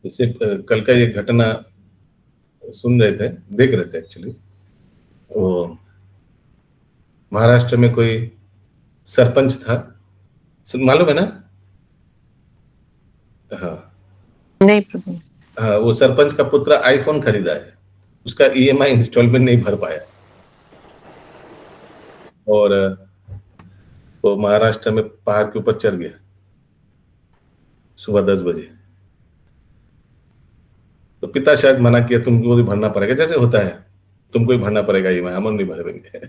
इससे कल का ये घटना सुन रहे थे, देख रहे थे एक्चुअली। वो महाराष्ट्र में कोई सरपंच था, मालूम है ना? हाँ नहीं प्रभु। हाँ, वो सरपंच का पुत्र आईफोन खरीदा है, उसका ईएमआई इंस्टॉलमेंट नहीं भर पाया, और वो महाराष्ट्र में पहाड़ के ऊपर चढ़ गया सुबह 10 बजे। तो पिता शायद मना किया, तुमको भी भरना पड़ेगा, जैसे होता है, तुमको ही भरना पड़ेगा ईएमआई, हम नहीं भरेंगे।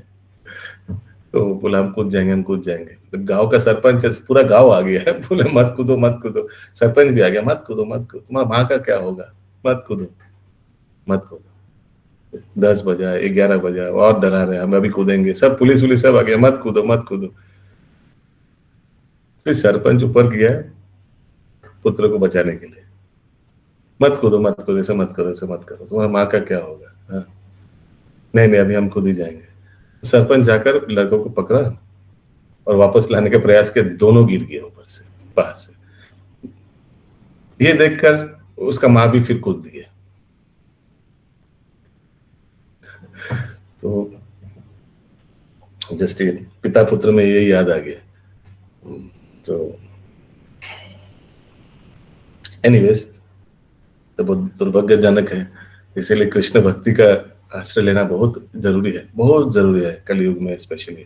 तो बोला हम कूद जाएंगे, हम कूद जाएंगे। तो गांव का सरपंच है, पूरा गांव आ गया है, बोले मत कूदो मत कूदो। सरपंच भी आ गया, मत कूदो मत कूदो, तुम्हारा माँ का क्या होगा, मत कूदो मत कूदो। 10 बजा, 11 बजा, और डरा रहे हम अभी कूदेंगे, सब पुलिस वुलिस सब आ गया, मत कूदो मत कूदो। फिर सरपंच ऊपर गया पुत्र को बचाने के लिए, मत कूदो मत कूदो, ऐसे मत करो, ऐसे मत करो, तुम्हारा माँ का क्या होगा। हाँ, नहीं नहीं अभी हम खुद ही जाएंगे। सरपंच जाकर लड़कों को पकड़ा और वापस लाने के प्रयास के, दोनों गिर गए ऊपर से, बाहर से। ये देखकर उसका माँ भी फिर कूद दिए। तो जस्ट पिता पुत्र में ये याद आ गया। तो एनीवेज, तो बहुत दुर्भाग्यजनक है, इसीलिए कृष्ण भक्ति का आश्रय लेना बहुत जरूरी है, बहुत जरूरी है कलयुग में स्पेशली।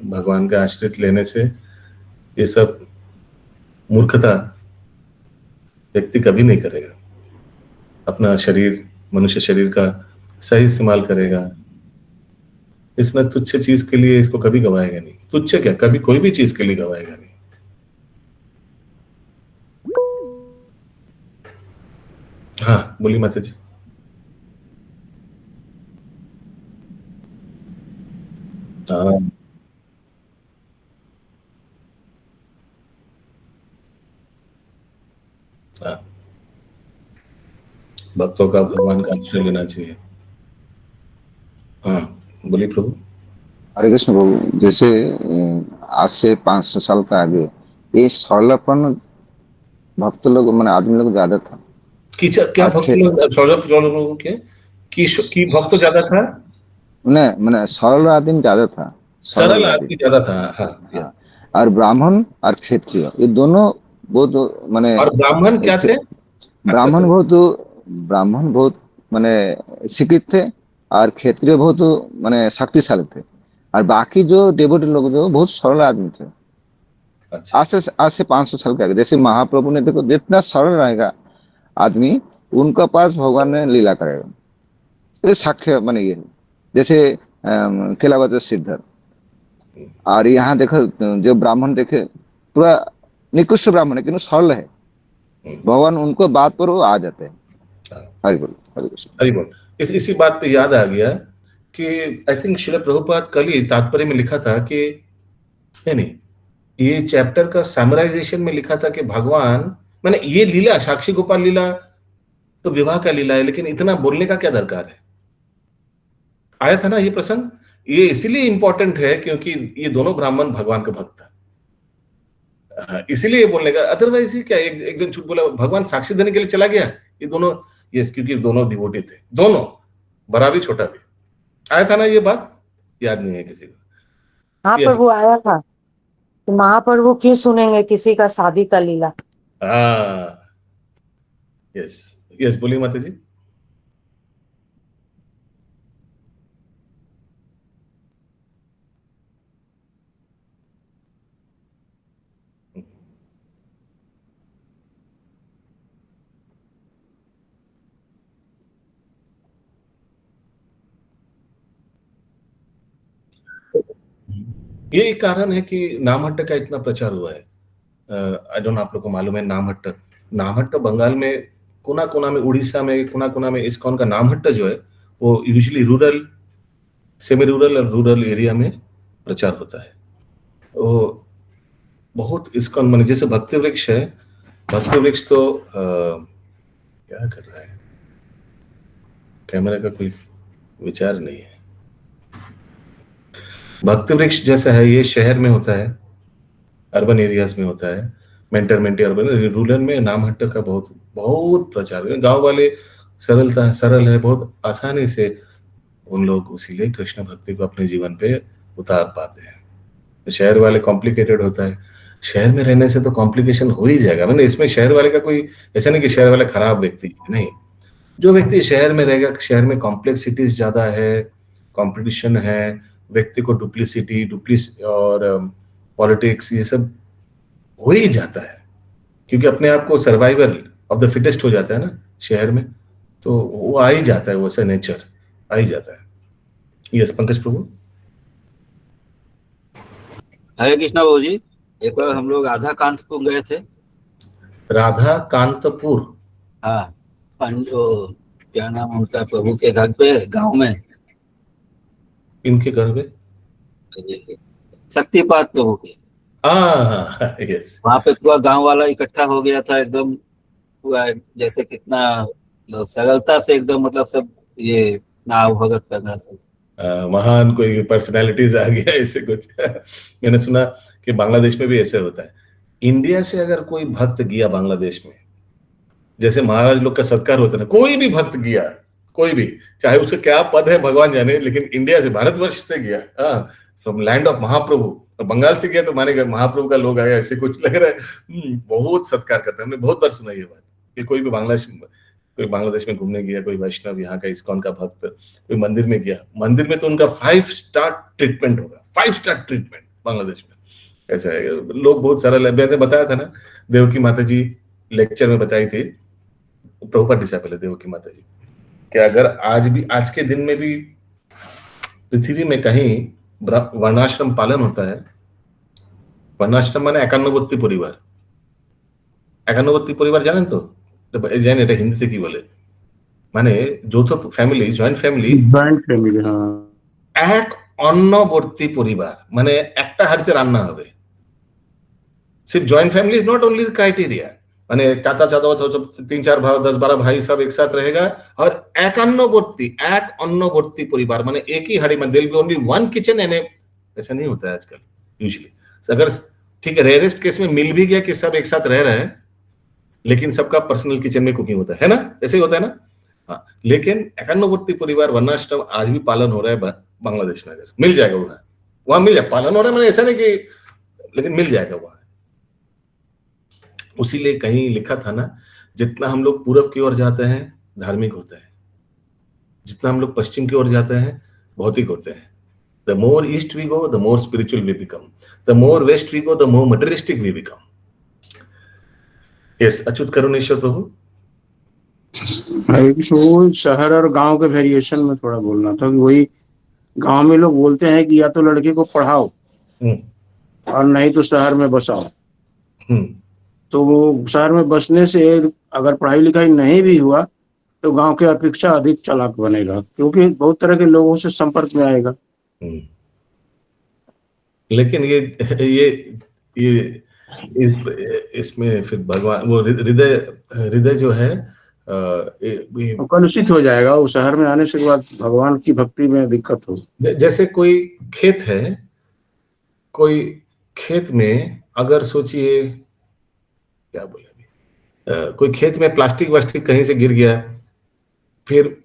भगवान का आश्रित लेने से ये सब मूर्खता व्यक्ति कभी नहीं करेगा। अपना शरीर, मनुष्य शरीर का सही इस्तेमाल करेगा, इसने तुच्छ चीज के लिए इसको कभी गवाएगा नहीं। तुच्छ क्या, कभी कोई भी चीज के लिए गवाएगा नहीं। हाँ बोली माता जी। हाँ हाँ, भक्तों का भगवान का आश्रय लेना चाहिए। हाँ बोली प्रभु। हरे कृष्ण प्रभु, जैसे आज से 500 साल का आगे ये सरलपन भक्त लोग मैंने आदमी लोग ज्यादा था। क्या भक्त लोग, सौरभ लोगों के की भक्त ज्यादा था, मैंने सरल आदमी ज्यादा था, सरल आदमी ज्यादा था। हाँ, और ब्राह्मण और क्षत्रिय ये दोनों बहुत माने, और ब्राह्मण क्या थे? ब्राह्मण बहुत माने शिक्षित थे, और क्षत्रिय बहुत माने शक्तिशाली थे, और बाकी जो डेवोटी लोग जो बहुत सरल आदमी थे। अच्छा। आज से 500 साल के आगे जैसे महाप्रभु ने, देखो जितना सरल रहेगा आदमी, उनका पास भगवान ने लीला करेगा। ये साक्ष्य माने ये जैसे केलावत श्रीधर, और यहाँ देखो जो ब्राह्मण देखे पूरा निकृष्ट ब्राह्मण है, किंतु सरल है, भगवान उनको बात पर वो आ जाते हैं। हरि बोल, हरि कृष्ण, हरि बोल। इसी बात पे याद आ गया कि आई थिंक श्रील प्रभुपाद कल ही तात्पर्य में लिखा था कि नहीं, ये चैप्टर का समराइजेशन में लिखा था कि भगवान, मैंने ये लीला, साक्षी गोपाल लीला तो विवाह का लीला है, लेकिन इतना बोलने का क्या दरकार है। आया था ना ये प्रसंग, ये इसीलिए इंपॉर्टेंट है क्योंकि ये दोनों ब्राह्मण भगवान का भक्त था, इसीलिए बोलने का। अदरवाइज ही क्या, एक जन झूठ बोला, भगवान साक्षी देने के लिए चला गया, ये दोनों, ये क्योंकि दोनों डिवोटी थे, दोनों, बड़ा भी छोटा भी। आया था ना ये बात, याद नहीं है किसी को। हाँ प्रभु आया था, तो महाप्रभु क्यों सुनेंगे किसी का शादी का लीला। यस यस, बोलिए माता जी। ये एक कारण है कि नामहट्ट का इतना प्रचार हुआ है। आई डोंट, आप लोग को मालूम है नामहट्ट, नामहट्ट बंगाल में कोना कोना में, उड़ीसा में कोना कोना में इस्कॉन का नामहट्ट जो है वो यूजुअली रूरल, सेमी रूरल और रूरल एरिया में प्रचार होता है। वो बहुत इस्कॉन माने, जैसे भक्ति वृक्ष है, भक्ति वृक्ष तो क्या कर रहा है, कैमरा का कोई विचार नहीं है। भक्ति वृक्ष जैसा है, ये शहर में होता है, अर्बन एरियाज में होता है, मेंटर मेंटी और रूरल में नाम हट्टा का बहुत बहुत प्रचार है। गांव वाले सरल है, बहुत आसानी से उन लोग इसीलिए कृष्ण भक्ति को अपने जीवन पे उतार पाते हैं। तो शहर वाले कॉम्प्लिकेटेड होता है। शहर में रहने से तो कॉम्प्लिकेशन हो ही जाएगा। मैंने इसमें शहर वाले का कोई ऐसा नहीं कि शहर वाले खराब व्यक्ति है, नहीं। जो व्यक्ति शहर में रहेगा, शहर में कॉम्प्लेक्सिटीज ज्यादा है, कंपटीशन है, व्यक्ति को डुप्लिस और पॉलिटिक्स ये सब हो ही जाता है, क्योंकि अपने आप को सर्वाइवल ऑफ द फिटेस्ट हो जाता है ना शहर में, तो वो आ ही जाता है, वैसा नेचर आ ही जाता है। यस पंकज प्रभु। हरे कृष्णा बाबू जी, एक बार हम लोग राधा कांतपुर गए थे। राधा कांतपुर? हाँ, जो क्या नाम है उनका, प्रभु के घर पे गांव में। इनके घर पे? शक्तिपात प्रभु के। हाँ यस। वहां पे पूरा गांव वाला इकट्ठा हो गया था, एकदम पूरा जैसे कितना सरलता से एकदम मतलब सब ये नाव भगत कर रहा था। महान कोई पर्सनालिटीज आ गया ऐसे कुछ मैंने सुना कि बांग्लादेश में भी ऐसे होता है। इंडिया से अगर कोई भक्त गया बांग्लादेश में, जैसे महाराज लोग का सत्कार होता है ना, कोई भी भक्त गया, कोई भी, चाहे उसका क्या पद है भगवान जाने, लेकिन इंडिया से, भारतवर्ष से गया, फ्रॉम लैंड ऑफ महाप्रभु, और बंगाल से गया तो मानेगा महाप्रभु का लोग आया, ऐसे कुछ लग रहा है। बहुत सत्कार करते हैं। हमने बहुत बार सुना ये बात कि कोई भी बांग्लादेश में घूमने गया, कोई वैष्णव यहाँ का इस्कॉन का भक्त कोई मंदिर में गया, मंदिर में तो उनका 5 स्टार ट्रीटमेंट होगा, 5 स्टार ट्रीटमेंट बांग्लादेश में। ऐसा है, लोग बहुत सारा, मैंने बताया था ना, देवकी माता जी लेक्चर में बताई थी, प्रभुपाद डिसाइपल है देवकी माता जी, कि अगर आज के दिन में भी पृथ्वी में कहीं वर्णाश्रम पालन होता है, वर्णाश्रम माने 91 परिवार, 91 परिवार জানেন তো? জানেন এটা হিন্দিতে কি বলে? মানে যৌথ ফ্যামিলি, জয়েন্ট ফ্যামিলি, হ্যাঁ, এক অন্নবর্তী পরিবার, মানে একটা হাড়িতে রান্না হবে। सिर्फ joint family is not only the criteria, माने चाचा चाचा 3-4 भाई 10-12 भाई सब एक साथ रहेगा, और एक अन्नवर्ती परिवार, माने एक ही हाड़ी में, there will be only one kitchen and ऐसा नहीं होता है आजकल यूजुअली। अगर ठीक है, रेयरेस्ट केस में मिल भी गया कि सब एक साथ रह रहे हैं, लेकिन सबका पर्सनल किचन में कुकिंग होता है ना, ऐसे ही होता है ना। हाँ, लेकिन एकान्नवर्ती परिवार वर्णाश्रम आज भी पालन हो रहा है बांग्लादेश में। अगर मिल जाएगा वहां मिल जाए, पालन हो रहा है, मैंने ऐसा नहीं कि, लेकिन मिल जाएगा वहां। उसीलिए कहीं लिखा था ना, जितना हम लोग पूरब की ओर जाते हैं धार्मिक होते हैं, जितना हम लोग पश्चिम की ओर जाते हैं भौतिक होते हैं। The more east we go, the more spiritual we become, the more west we go, the more materialistic we become. Yes, Achyut Karuneshwar Prabhu. वो शहर और गांव के वेरिएशन में थोड़ा बोलना था कि वही गांव में लोग बोलते हैं कि या तो लड़के को पढ़ाओ और नहीं तो शहर में बसाओ। तो वो शहर में बसने से अगर पढ़ाई लिखाई नहीं भी हुआ तो गांव के अपेक्षा अधिक चालाक बनेगा, क्योंकि बहुत तरह के लोगों से संपर्क में आएगा। लेकिन ये इसमें फिर भगवान, वो हृदय जो है कलुषित हो जाएगा। वो शहर में आने से बाद भगवान की भक्ति में दिक्कत हो। जैसे कोई खेत है, कोई खेत में अगर सोचिए क्या बोले, कोई खेत में प्लास्टिक वास्टिक कहीं से गिर गया, फिर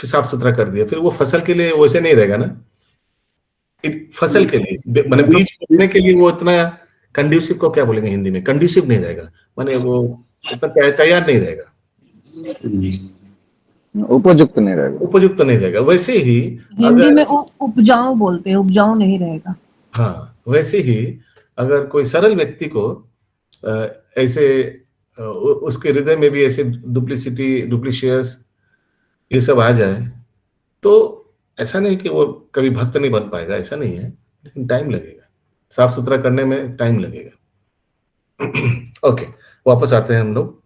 साफ सुथरा कर दिया, फिर वो फसल के लिए वैसे नहीं रहेगा ना। फसल के लिए माने बीज बोने के लिए वो इतना कंड्यूसिव को क्या बोलेंगे हिंदी में, कंड्यूसिव नहीं रहेगा, माने वो इतना तैयार नहीं रहेगा, उपयुक्त नहीं रहेगा। वैसे ही हिंदी में उपजाऊ बोलते हैं, उपजाऊ नहीं रहेगा। हाँ, वैसे ही अगर कोई सरल व्यक्ति को ऐसे उसके हृदय में भी ऐसे डुप्लीशियस ये सब आ जाए, तो ऐसा नहीं कि वो कभी भक्त नहीं बन पाएगा, ऐसा नहीं है, लेकिन टाइम लगेगा, साफ सुथरा करने में टाइम लगेगा। ओके, वापस आते हैं हम लोग।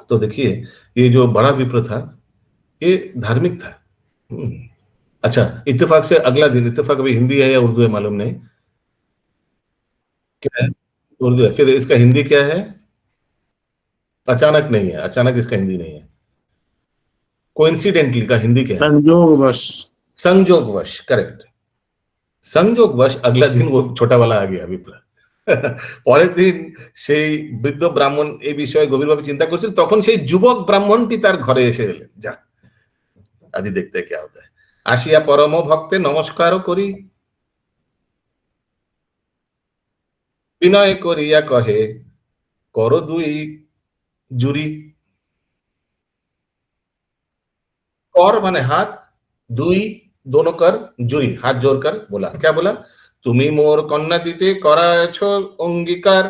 तो देखिए, ये जो बड़ा विप्र था ये धार्मिक था। अच्छा, इत्तेफाक से अगला दिन, इत्तेफाक अभी हिंदी है या उर्दू है मालूम नहीं, क्या है? उर्दू है। फिर इसका हिंदी क्या है? अचानक नहीं है, अचानक इसका हिंदी नहीं है। कोइंसिडेंटली का हिंदी क्या है? संयोगवश, करेक्ट। संयोगवश अगला दिन वो छोटा वाला आ गया विप्र। পরের দিন সেই বৃদ্ধ ব্রাহ্মণ এই বিষয়ে গভীরভাবে চিন্তা করছিল, তখন সেই যুবক ব্রাহ্মণটি তার ঘরে এসে এলেন। যা আদি দেখতে কে হতে, আসিয়া পরম ভক্তে নমস্কারও করি, বিনয় করিয়া কহে কর দুই জুরি। कर माने हाथ, दुई दोनों कर, जुरी हाथ जोड़कर बोला, क्या बोला? তুমি মোর কন্যা দিতে করাছ অঙ্গীকার,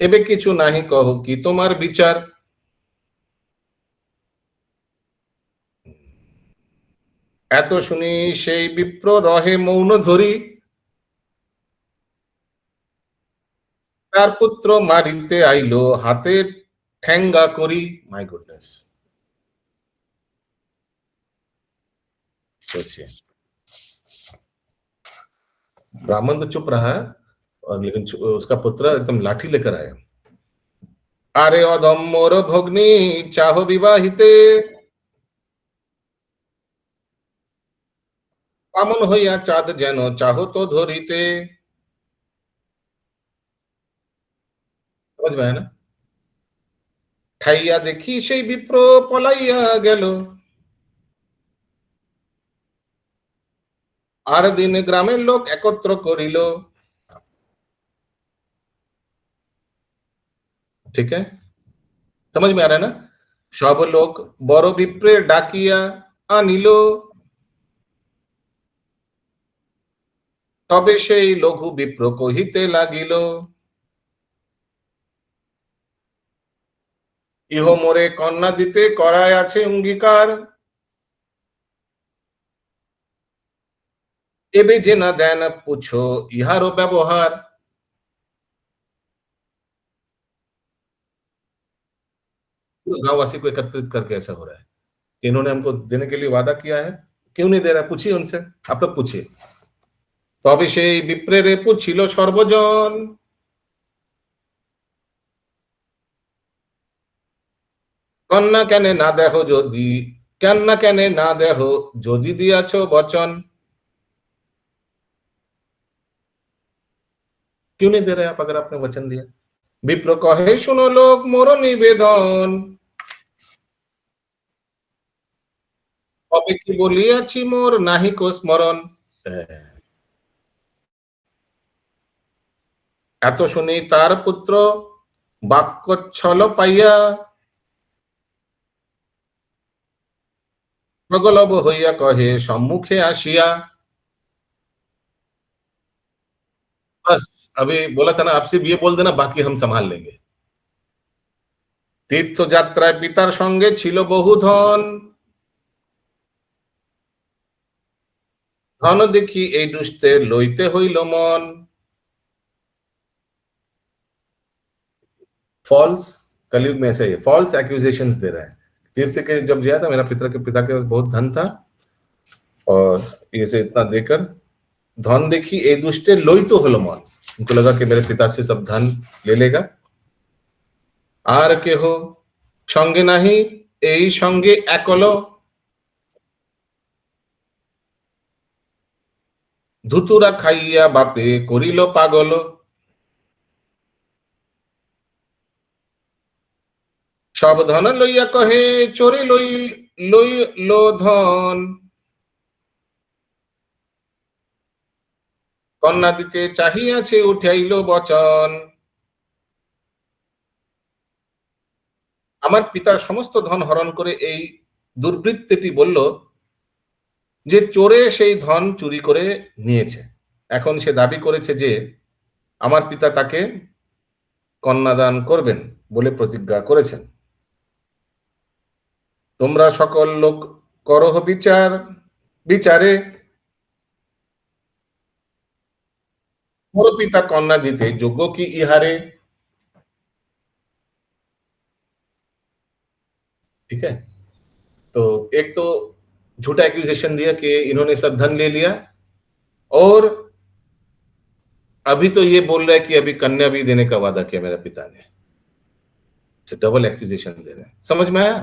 এবে কিছু নাহি কহ কি তোমার বিচার। এত শুনি সেই বিপ্র রহে মৌন ধরি, তার পুত্র মারিতে আইলো হাতে ठेंगा करी। माय गुडनेस, सोचिए, ब्राह्मण तो चुप रहा और लेकिन उसका पुत्र एकदम लाठी लेकर आया। আরে অধম মোর ভগ্নী চাহ বিবাহিতে, কামন হইয়া চাঁদ যেন চাহ তো ধরিতে। समझ में है ना? ঠাইয়া দেখি সেই বিপ্র পলাইয়া গেল, আর দিন গ্রামের লোক একত্র করিল। ठीक है, समझ में आ रहा है ना? सब लोग बड़ विप्रे डाकिया আনিল, তবে সেই লঘু বিপ্র কহিতে লাগিল, ইহ মোরে কন্যা দিতে করায় আছে অঙ্গীকার, এবে যে না দেন পুছো ইহারও ব্যবহার। गांववासी को एकत्रित करके ऐसा हो रहा है कि इन्होंने हमको देने के लिए वादा किया है, क्यों नहीं दे रहा? पूछिए उनसे, आप लोग पूछिए। তবে সেই বিপ্রেরে পুছিল সর্বজন, কন্যা কেনে না দেহ যদি, কন্যা কেনে না দেহ যদি দিয়াছ বচন। क्यों नहीं दे रहे आप अगर आपने वचन दिया? विप्र कहे सुनो लोक मोर निवेदन, তবে কি বলিয়াছি মোর নাহিক স্মরণ। এত শুনি তার পুত্র বাক্যচ্ছল পাইয়া, প্রগলভ হইয়া কহে সম্মুখে আসিয়া। बस अभी बोला था ना, आप सिर्फ ये बोल देना, बाकी हम संभाल लेंगे। তীর্থযাত্রায় পিতার সঙ্গে ছিল বহু ধন, ধন দেখি এই দুষ্টের লইতে হইল মন। फॉल्स, कलयुग में ऐसा ही है, फॉल्स एक्यूजेशंस दे रहा है। तीर्थ के जब गया था, मेरा पिता के पास बहुत धन था, और ये से इतना देकर धन देखी ए दुष्टे लोई तो हलो मन, उनको लगा कि मेरे पिता से सब धन ले लेगा। আর কেহ সঙ্গে নাহি, এই সঙ্গে একল, ধুতুরা খাইয়া বাপে করিল পাগল। সব ধন লইয়া কহে চোরে লইল ধন, কন্যা দিতে চাহিয়াছে উঠাইল বচন। আমার পিতার সমস্ত ধন হরণ করে এই দুর্বৃত্তটি বলল যে চোরে সেই ধন চুরি করে নিয়েছে। এখন সে দাবি করেছে যে আমার পিতা তাকে কন্যাদান করবেন বলে প্রতিজ্ঞা করেছেন। তোমরা সকল লোক করহ বিচার, বিচারে মোর পিতা কন্যা দিতে যোগ্য কি ইহারে। ठीक है, तो एक तो झूठा एक्यूजेशन दिया कि इन्होंने सब धन ले लिया, और अभी तो ये बोल रहा है कि अभी कन्या भी देने का वादा किया मेरे पिता ने। डबल एक्यूजेशन दे रहे हैं, समझ में आया?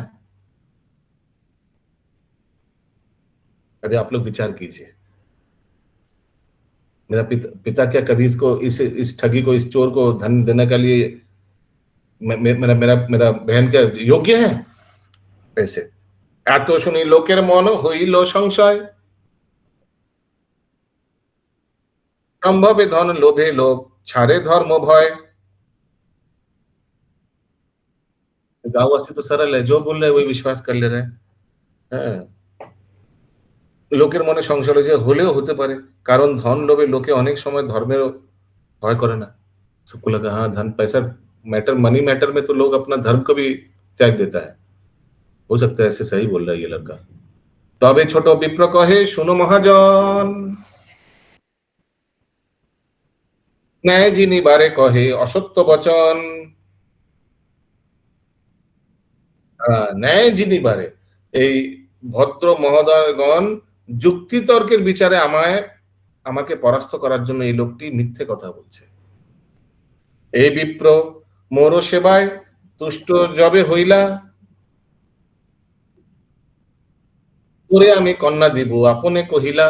अभी आप लोग विचार कीजिए। मेरा पिता क्या कभी इसको इस ठगी को, इस चोर को धन देने के लिए मेरा मेरा मेरा बहन क्या योग्य है? ऐसे এত শুনি লোকের মন হইল সংশয়, সম্ভবে ধন লোভে লোক ছাড়ে धर्म भय। गांववासी तो सरल है, जो बोल रहे हैं वही विश्वास कर ले रहे हैं। হ্যাঁ, লোকের মনে সংশয় যে হলেও হতে পারে, কারণ ধন লোভে লোকে অনেক সময় ধর্মের ভয় করে না। सबको लगा हाँ धन पैसा मैटर, मनी मैटर में तो लोग अपना धर्म को भी त्याग देता है। हो सकता है ऐसे सही बोल रहा है ये लड़का। তবে ছোট বিপ্র কহে শুনো মহাজন, ন্যায় যিনি বারে কহে অসত্য বচন। ন্যায় যিনি বারে, এই ভদ্র মহোদয়গণ যুক্তিতর্কের বিচারে আমাকে পরাস্ত করার জন্য এই লোকটি মিথ্যে কথা বলছে। এই বিপ্র মোর সেবায় তুষ্ট যবে হইলা, তোরে আমি कन्या দিব अपने कहिला।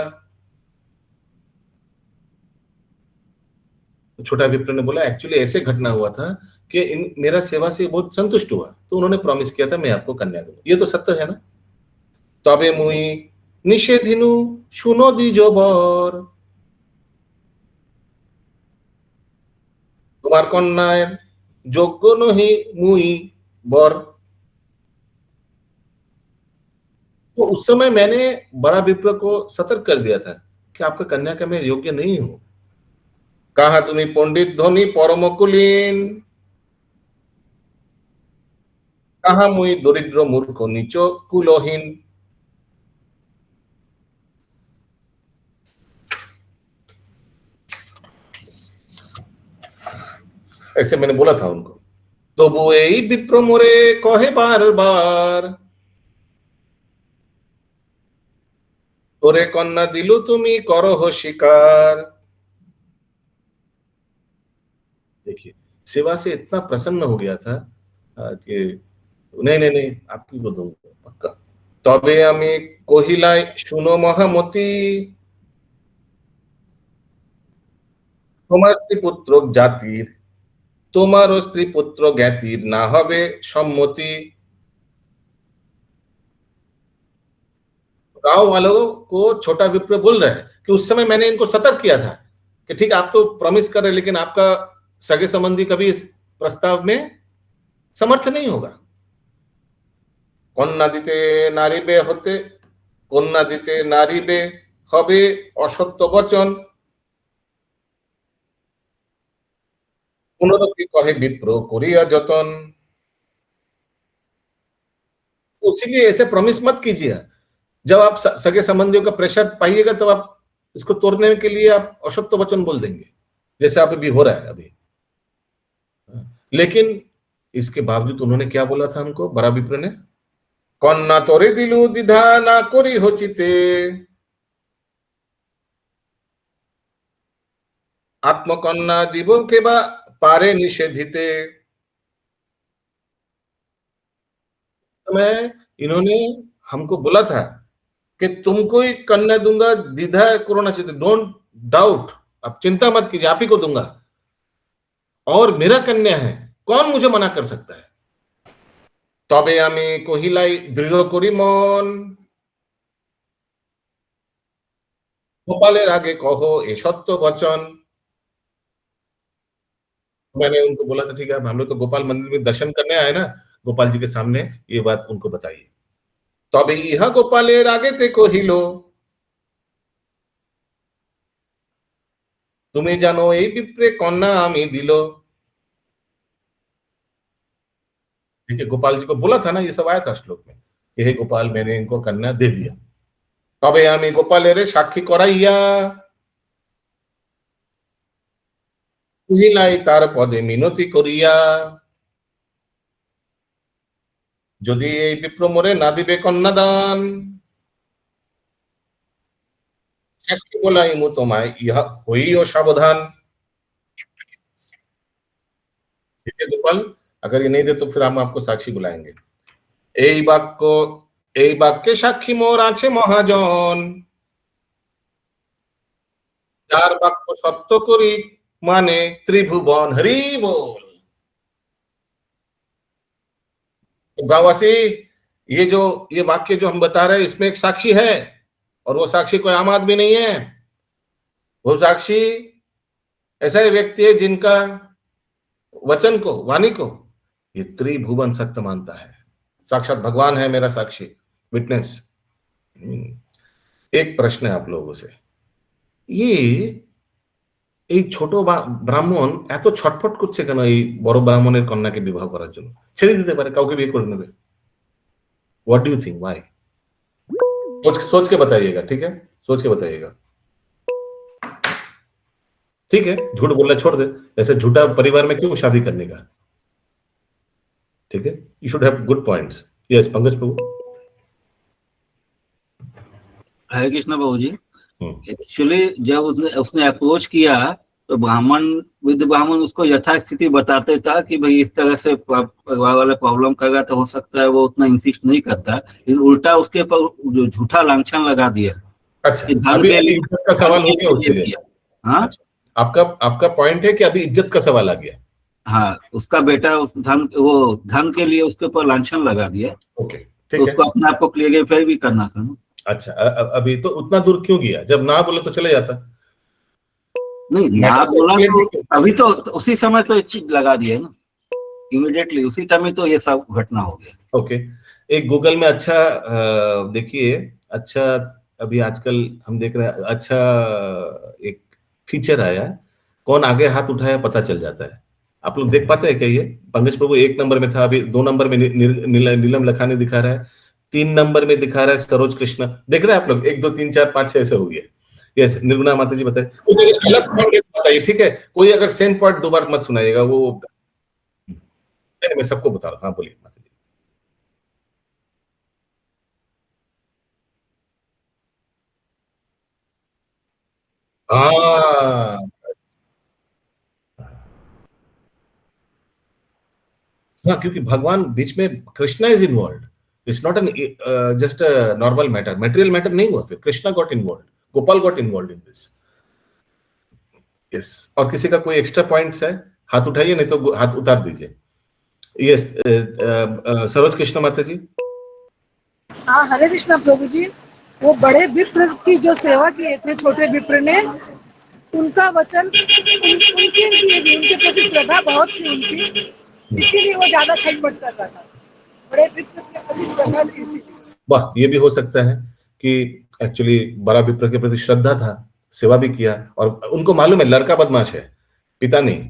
छोटा विप्र ने बोला एक्चुअली ऐसे घटना हुआ था कि मेरा सेवा से बहुत संतुष्ट हुआ, तो उन्होंने प्रॉमिस किया था मैं आपको कन्या दूंगा। ये तो सत्य है ना। तबे मुई निषेधिनु सुनो दीजो बर, তোমার কন্যার যোগ্য নহি মুই बर। तो उस समय मैंने बड़ा विप्र को सतर्क कर दिया था कि आपका कन्या का मैं योग्य नहीं हूं। कहा तुम्हें पंडित धनी परम कुलीन, कहा मुई दरिद्र मूर्ख नीच कुलहीन। ऐसे मैंने बोला था उनको। तो वो यही विप्र मोरे कहे बार बार, তোরে কন্যা দিলু তুমি করহ শিকার। देखिए सेवा से इतना प्रसन्न हो गया था कि नहीं नहीं नहीं आपकी को दूंगा पक्का। तबे আমি কহিলাই শুনো মহামতি, তোমার স্ত্রীপুত্র জাতির, তোমারও স্ত্রীপুত্র জ্ঞাতির না হবে সম্মতি। गांव वालों को छोटा विप्र बोल रहा है कि उस समय मैंने इनको सतर्क किया था कि ठीक आप तो प्रॉमिस कर रहे हैं, लेकिन आपका सगे संबंधी कभी इस प्रस्ताव में समर्थ नहीं होगा। कन्या दिते नारीबे होते, कन्या दिते नारीबे হবে অসত্য বচন। পুনরপি কহে विप्र करिया जतन। इसीलिए ऐसे प्रॉमिस मत कीजिए। जब आप सगे संबंधियों का प्रेशर पाइएगा तब आप इसको तोड़ने के लिए आप अशक्त वचन बोल देंगे, जैसे आप अभी हो रहा है अभी। लेकिन इसके बावजूद उन्होंने क्या बोला था हमको, बड़ा विप्र ने, कन्या तोरे दिलु दिधा ना करी होचिते, आत्मकन्या দিব কেবা পারে নিষেধিতে। समय इन्होंने हमको बोला था कि तुमको ही कन्या दूंगा, द्विधा करो ना चाहिए, डोंट डाउट, आप चिंता मत कीजिए, आप ही को दूंगा और मेरा कन्या है, कौन मुझे मना कर सकता है। तबे আমি কহিলাই দৃঢ় করি মন, গোপালের आगे कहो ए सत्य वचन। मैंने उनको बोला था ठीक है हम लोग तो गोपाल मंदिर में दर्शन करने आए ना, गोपाल जी के सामने ये बात उनको बताइए। तबे इहा गोपालेर আগেতে কহিল, তুমি জানো এই বিপ্রে কন্যা আমি দিল। देखिए गोपाल जी को बोला था ना, ये सब आया था श्लोक में, हे गोपाल मैंने इनको कन्या दे दिया। তবে আমি গোপালের সাক্ষী করাইয়া, কহিলাই তার পদে মিনতি করিয়া, যদি এই বিপ্র মোরে না দিবে কন্যাদান, সাক্ষী বলাইমু তোমায় ইহা হইও সাবধান। ठीक है गोपाल, अगर ये नहीं दे तो फिर हम आपको साक्षी बुलाएंगे। এই বাক্য, এই বাক্যে সাক্ষী মোর আছে মহাজন, चार বাক্য সত্য করি মানে त्रिभुवन हरि बोल। तो गांववासी, ये वाक्य जो हम बता रहे हैं इसमें एक साक्षी है, और वो साक्षी कोई आम आदमी नहीं है। वो साक्षी ऐसा एक व्यक्ति है जिनका वचन को, वाणी को ये त्रिभुवन सत्य मानता है। साक्षात भगवान है मेरा साक्षी, विटनेस। एक प्रश्न है आप लोगों से, ये এই ছোট ব্রাহ্মণ এত ছটফট করছে কেন এই বড় ব্রাহ্মণের কন্যাকে বিবাহ করার জন্য? ছেড়ে দিতে পারে, কাউকে বিয়ে করে নেবে। What do you think, why? सोच के बताइएगा, ठीक है? सोच के बताइएगा। ठीक है, झूठ बोलना छोड़ दे, ऐसे झूठा परिवार में क्यों शादी करने का? ठीक है, you should have good points. Yes, Pankaj Prabhu. Hare Krishna Babu ji, actually जब उसने अप्रोच किया तो विद ब्राह्मण उसको यथास्थिति बताते था कि भाई इस तरह से परिवार वाला प्रॉब्लम कर रहा, तो हो सकता है वो उतना इंसिस्ट नहीं करता, लेकिन उल्टा उसके ऊपर जो झूठा लांछन लगा दिया। अच्छा, अभी इज्जत का सवाल हो गया उसके लिए। हाँ, अच्छा, आपका पॉइंट है कि अभी इज्जत का सवाल आ गया। हाँ, उसका बेटा उस धन के लिए उसके ऊपर लांछन लगा दिया। ओके, तो उसको अपने आप को क्लियरिफाई भी करना था। अच्छा, अभी तो उतना दूर क्यों गया? जब ना बोले तो चले जाता। नहीं, ना बोला तो अभी तो उसी समय तो चीज लगा दिया ना, इमीडिएटली उसी टाइम में तो ये सब घटना हो गया। ओके, एक गूगल में अच्छा देखिए, अच्छा अभी आजकल हम देख रहे हैं, अच्छा एक फीचर आया, कौन आगे हाथ उठाया पता चल जाता है। आप लोग देख पाते हैं क्या? ये पंकज प्रभु 1 नंबर में था, अभी 2 नंबर में नीलम लखानी दिखा रहा है, 3 नंबर में दिखा रहा है सरोज कृष्ण। देख रहे हैं आप लोग? 1 2 3 4 5 6 ऐसे हो गया। यस, निर्गुणा माता जी बताइए, कुछ अगर अलग पॉइंट बताइए, ठीक है? कोई अगर सेम पॉइंट 2 बार मत सुनाइएगा, वो मैं सबको बता रहा हूँ। हाँ, बोलिए माता जी। हाँ, क्योंकि भगवान बीच में, Krishna is involve, it's not an just a normal matter, material matter नहीं हुआ, फिर Krishna got involve, Gopal got involve in this. Yes, और किसी का कोई एक्स्ट्रा पॉइंट्स है? हाथ उठाइए, नहीं तो हाथ उतार दीजिए। यस, सरोज कृष्ण माता जी। हाँ, हरे कृष्णा प्रभु जी, वो बड़े विप्र की जो सेवा किए थे छोटे विप्र ने, उनका वचन उनके लिए भी, उनके प्रति श्रद्धा बहुत थी उनकी, इसीलिए वो ज्यादा छटपट कर रहा था। बड़े विप्र के प्रति श्रद्धा थी इसीलिए। वाह, ये भी हो सकता है कि एक्चुअली बड़ा विप्र के प्रति श्रद्धा था, सेवा भी किया, और उनको मालूम है लड़का बदमाश है, पिता नहीं।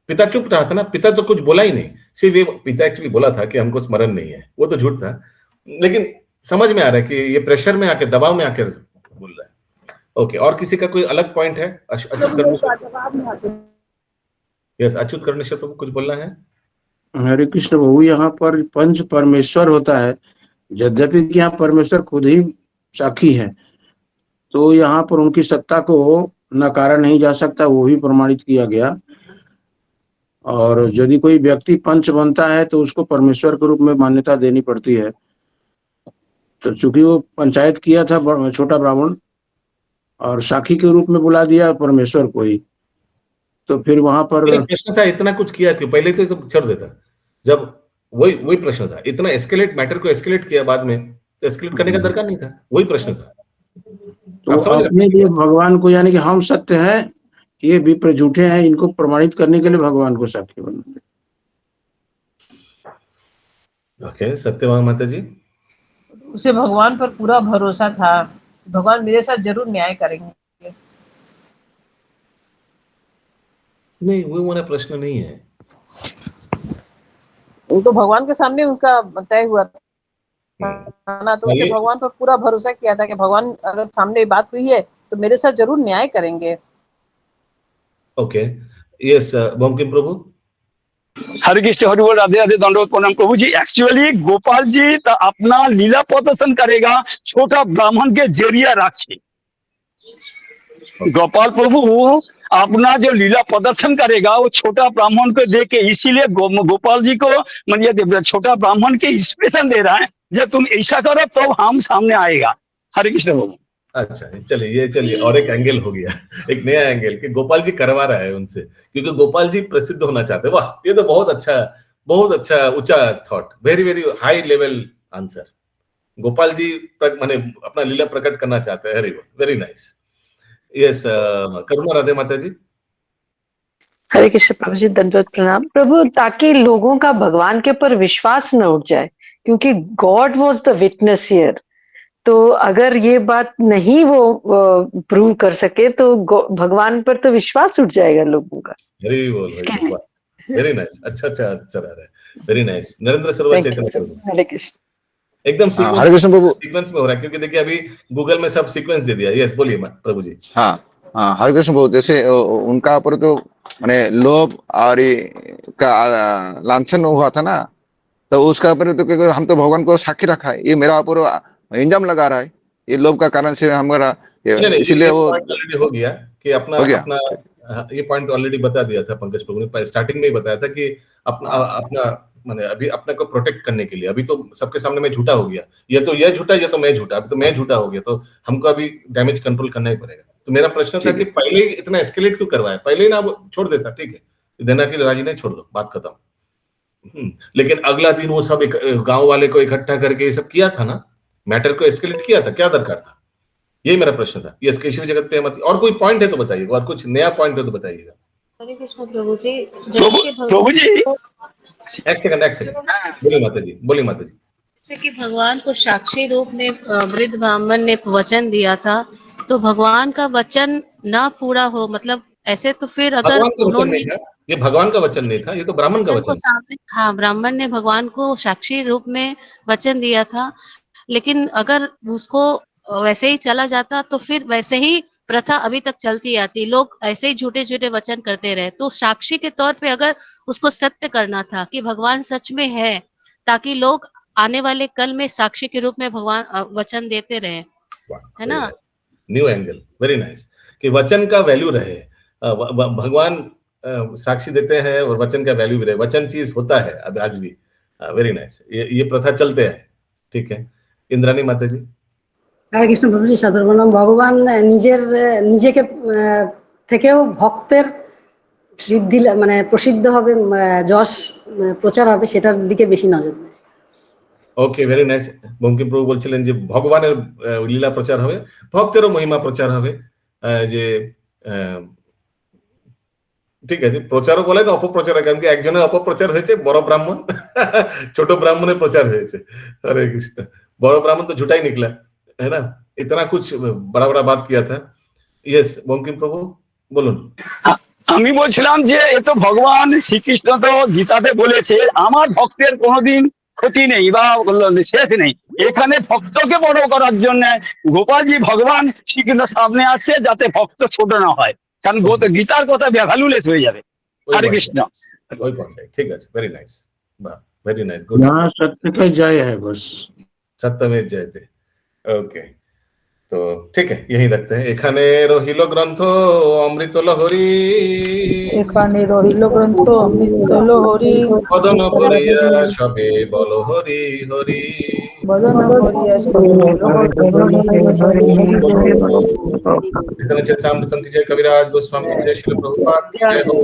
पिता चुप रहा था ना, पिता तो कुछ बोला ही नहीं, सिर्फ ये पिता एक्चुअली बोला था कि हमको स्मरण नहीं है, वो तो झूठ था, लेकिन समझ में आ रहा है कि ये प्रेशर में आके, दबाव में आकर बोल रहा है। ओके, और किसी का कोई अलग पॉइंट है? यस, अच्युत कर्णेश्वर प्रभु कुछ बोलना है? हरे कृष्ण प्रभु, यहाँ पर पंच परमेश्वर होता है, यद्यपि कि यहाँ परमेश्वर खुद ही साक्षी है, तो यहाँ पर उनकी सत्ता को नकारा नहीं जा सकता, वो भी प्रमाणित किया गया। और यदि कोई व्यक्ति पंच बनता है तो उसको परमेश्वर के रूप में मान्यता देनी पड़ती है। तो चूंकि वो पंचायत किया था छोटा ब्राह्मण, और साखी के रूप में बुला दिया परमेश्वर को ही, तो फिर वहां पर प्रश्न था, इतना कुछ किया क्यों? पहले तो छोड़ देता, जब वही प्रश्न था, इतना एस्केलेट, मैटर को एस्केलेट किया बाद में, तो एस्केलेट करने का दरकार नहीं था, वही प्रश्न था। तो अपने लिए भगवान को, यानी कि हम सत्य हैं, ये विप्र झूठे हैं, इनको प्रमाणित करने के लिए भगवान को साक्षी बनना। ओके, सत्यवान माता जी। उसे भगवान पर पूरा भरोसा था, भगवान मेरे साथ जरूर न्याय करेंगे। नहीं, वो हमारा प्रश्न नहीं है, वो तो भगवान के सामने उनका तय हुआ था ना, तो उसे भगवान पर पूरा भरोसा किया था कि भगवान अगर सामने बात हुई है तो मेरे साथ जरूर न्याय करेंगे। ओके, यस, बंकिम प्रभु। हरे कृष्ण, हरि बोल, राधे राधे, दंडवत प्रणाम प्रभु जी। एक्चुअली गोपाल जी तो अपना लीला प्रदर्शन करेगा छोटा ब्राह्मण के जरिया राखी। गोपाल प्रभु अपना जो लीला प्रदर्शन करेगा वो छोटा ब्राह्मण को दे के, इसीलिए गोपाल जी को मतलब छोटा ब्राह्मण के इंस्पिरेशन दे रहा है, जब तुम ऐसा करो तो हम सामने आएगा। हरे कृष्ण प्रभु। अच्छा, चलिए और एक एंगल हो गया, एक नया एंगल कि गोपाल जी करवा रहा है उनसे, क्योंकि गोपाल जी प्रसिद्ध होना चाहते हैं। वाह, ये तो बहुत अच्छा ऊंचा thought, very very high level answer. Gopal ji माने अपना लीला प्रकट करना चाहते हैं, very nice. Yes, Karuna Radhe Mata ji. हरे कृष्ण प्रभु जी, दंडवत प्रणाम प्रभु। ताकि लोगों का भगवान के ऊपर विश्वास न उठ जाए, क्योंकि God was the witness here. तो अगर ये बात नहीं वो प्रूव कर सके तो भगवान पर तो विश्वास उठ जाएगा लोगों का। वेरी नाइस, अच्छा आ रहा है, वेरी नाइस। नरेंद्र सरोवर चैतन्य प्रभु, हरे कृष्ण। एकदम हरे कृष्ण प्रभु, सीक्वेंस में हो रहा है, क्योंकि देखिए अभी गूगल में सब सीक्वेंस दे दिया। यस, बोलिए प्रभु जी। हाँ, हरे कृष्ण प्रभु। जैसे उनका ऊपर तो माने लोभ और का लांछन हुआ था ना, तो उसका ऊपर तो क्योंकि हम तो भगवान को साक्षी रखा है, ये मेरा ऊपर इंजाम लगा रहा है, ये लोभ का कारण से हमारा, इसीलिए वो ऑलरेडी हो गया कि अपना ये पॉइंट ऑलरेडी बता दिया था पंकज प्रभु ने, स्टार्टिंग में ही बताया था कि अपना माने अभी अपने को प्रोटेक्ट करने के लिए, अभी तो सबके सामने मैं झूठा हो गया, ये झूठा, ये तो मैं झूठा, अभी तो मैं झूठा हो गया, तो हमको अभी डैमेज कंट्रोल करना ही पड़ेगा। तो मेरा प्रश्न था कि पहले ही इतना एस्केलेट क्यों करवाया, पहले ही ना छोड़ देता, ठीक है देना के लिए राजी नहीं, छोड़ दो, बात खत्म। लेकिन अगला दिन वो सब गांव वाले को इकट्ठा करके ये सब किया था ना, मैटर को एस्केलेट किया था, क्या दरकार था? यही मेरा प्रश्न था। ये केशव जगत प्रेमती, और कोई पॉइंट है तो बताइएगा, और कुछ नया पॉइंट है तो बताइएगा। हरे कृष्ण प्रभु जी, जैसे कि प्रभु जी एक सेकंड बोलिए माता जी। जैसे कि भगवान को साक्षी रूप में वृद्ध ब्राह्मण ने वचन दिया था, तो भगवान का वचन ना पूरा हो, मतलब ऐसे तो फिर अगर उन्होंने, ये भगवान का वचन नहीं था, ये तो ब्राह्मण का वचन सामने, हाँ, ब्राह्मण ने भगवान को साक्षी रूप में वचन दिया था, लेकिन अगर उसको वैसे ही चला जाता तो फिर वैसे ही प्रथा अभी तक चलती आती, लोग ऐसे ही झूठे झूठे वचन करते रहे। तो साक्षी के तौर पे अगर उसको सत्य करना था कि भगवान सच में है, ताकि लोग आने वाले कल में साक्षी के रूप में भगवान वचन देते रहे, है ना। न्यू एंगल, वेरी नाइस, कि वचन का वैल्यू रहे, भगवान साक्षी देते हैं और वचन का वैल्यू भी रहे, वचन चीज होता है अब आज भी। वेरी नाइस, ये प्रथा चलते हैं, ठीक है। इंद्राणी माता जी। हरे कृष्ण प्रभु जी, सादर प्रणाम। भगवान নিজেকে থেকেও ভক্তের সিদ্ধি মানে প্রসিদ্ধ হবে, যশ প্রচার হবে, সেটার দিকে বেশি নজর দেয়। ওকে, ভেরি নাইস। বঙ্কিম প্রভু বলছিলেন যে ভগবানের লীলা প্রচার হবে, ভক্তেরও মহিমা প্রচার হবে, যে ঠিক আছে, প্রচারও বলেন অপপ্রচার, কারণ কি একজনের অপপ্রচার হয়েছে, বড় ব্রাহ্মণ ছোট ব্রাহ্মণের প্রচার হয়েছে। हरे कृष्ण, बड़ा ब्राह्मण तो झूठा ही निकला, है ना, इतना कुछ बड़ा बड़ा बात किया था। यस, बंकिम प्रभु বলুন। আমি বলছিলাম যে এ তো ভগবান শ্রীকৃষ্ণ তো গীতাতে বলেছে আমার ভক্তের কোনোদিন ক্ষতি নেই বা শেষ নেই, এখানে ভক্তকে বড় করার জন্য গোপালজি ভগবান শ্রীকৃষ্ণ সামনে আছে যাতে ভক্ত ছোট না হয়, কারণ গীতার কথা ভ্যালুলেস হয়ে যাবে। হরে কৃষ্ণ। ওই পয়েন্ট ঠিক আছে, ভেরি নাইস, বাহ, ভেরি নাইস, গুড। यहाँ सत्य का जय है, बस सत्य में जयते। ओके, तो ठीक है, यही रखते हैं। एखाने रहिल ग्रंथ अमृत लहरी, एखाने रहिल ग्रंथ अमृत लहरी, बदन भरिया सबे बल हरि हरि, बदन भरिया सबे बल हरि हरि। चैतन्य चरितामृतम की जय, कविराज गोस्वामी की जय, श्रील प्रभुपाद की जय हो।